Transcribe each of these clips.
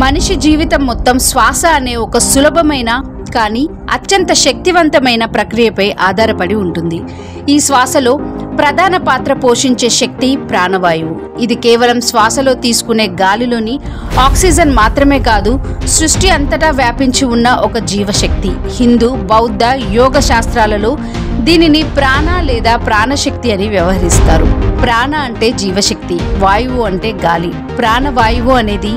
మనిషి జీవితం మొత్తం శ్వాస అనే ఒక సులభమైన కానీ అత్యంత శక్తివంతమైన ప్రక్రియపై ఆధారపడి ఉంటుంది. ఈ శ్వాసలో ప్రధాన పాత్ర పోషించే శక్తి ప్రాణవాయువు. ఇది కేవలం శ్వాసలో తీసుకునే గాలిలోని ఆక్సిజన్ మాత్రమే కాదు, సృష్టి అంతటా వ్యాపించి ఉన్న ఒక జీవశక్తి. హిందూ, బౌద్ధ, యోగ శాస్త్రాలలో దీనిని ప్రాణ లేదా ప్రాణశక్తి అని వ్యవహరిస్తారు. ప్రాణ అంటే జీవశక్తి, వాయువు అంటే గాలి. ప్రాణవాయువు అనేది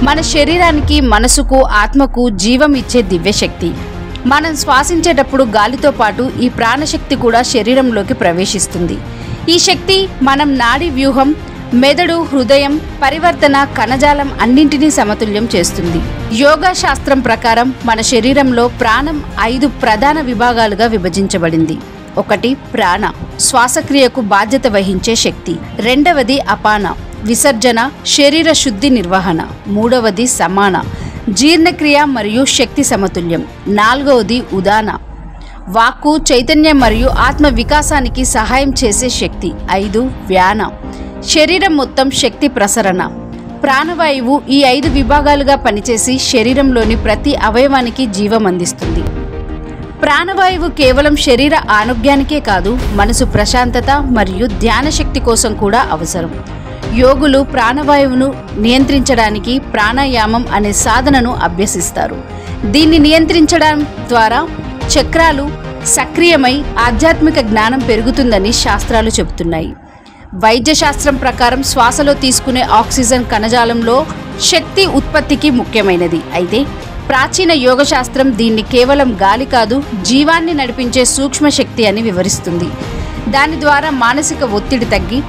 మన శరీరానికి, మనసుకు, ఆత్మకు జీవం ఇచ్చే దివ్యశక్తి. మనం శ్వాసించేటప్పుడు గాలితో పాటు ఈ ప్రాణశక్తి కూడా శరీరంలోకి ప్రవేశిస్తుంది. ఈ శక్తి మనం నాడీ వ్యూహం, మెదడు, హృదయం, పరివర్తన, కణజాలం అన్నింటినీ సమతుల్యం చేస్తుంది. యోగా శాస్త్రం ప్రకారం మన శరీరంలో ప్రాణం 5 ప్రధాన విభాగాలుగా విభజించబడింది. 1. ప్రాణ, శ్వాసక్రియకు బాధ్యత వహించే శక్తి. 2. అపాన, విసర్జన, శరీర శుద్ధి నిర్వహణ. 3. సమాన, జీర్ణక్రియ మరియు శక్తి సమతుల్యం. 4. ఉదాన, వాక్కు, చైతన్యం మరియు ఆత్మ వికాసానికి సహాయం చేసే శక్తి. 5. వ్యాన, శరీరం మొత్తం శక్తి ప్రసరణ. ప్రాణవాయువు ఈ 5 విభాగాలుగా పనిచేసి శరీరంలోని ప్రతి అవయవానికి జీవం అందిస్తుంది. ప్రాణవాయువు కేవలం శరీర ఆరోగ్యానికే కాదు, మనసు ప్రశాంతత మరియు ధ్యాన శక్తి కోసం కూడా అవసరం. యోగులు ప్రాణవాయువును నియంత్రించడానికి ప్రాణాయామం అనే సాధనను అభ్యసిస్తారు. దీన్ని నియంత్రించడం ద్వారా చక్రాలు సక్రియమై ఆధ్యాత్మిక జ్ఞానం పెరుగుతుందని శాస్త్రాలు చెబుతున్నాయి. వైద్య శాస్త్రం ప్రకారం శ్వాసలో తీసుకునే ఆక్సిజన్ కణజాలంలో శక్తి ఉత్పత్తికి ముఖ్యమైనది. అయితే ప్రాచీన యోగ శాస్త్రం దీన్ని కేవలం గాలి కాదు, జీవాన్ని నడిపించే సూక్ష్మ శక్తి అని వివరిస్తుంది. దాని ద్వారా మానసిక ఒత్తిడి తగ్గి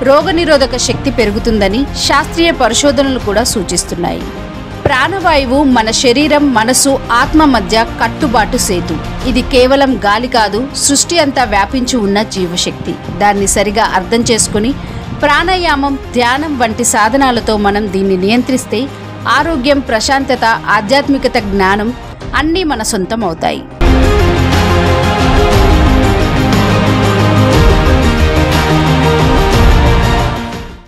రోగనిరోధక శక్తి పెరుగుతుందని శాస్త్రీయ పరిశోధనలు కూడా సూచిస్తున్నాయి. ప్రాణవాయువు మన శరీరం, మనసు, ఆత్మ మధ్య కట్టుబాటు సేతు. ఇది కేవలం గాలి కాదు, సృష్టి అంతా వ్యాపించి ఉన్న జీవశక్తి. దాన్ని సరిగా అర్థం చేసుకుని ప్రాణాయామం, ధ్యానం వంటి సాధనాలతో మనం దీన్ని నియంత్రిస్తే ఆరోగ్యం, ప్రశాంతత, ఆధ్యాత్మికత, జ్ఞానం అన్నీ మన సొంతం అవుతాయి.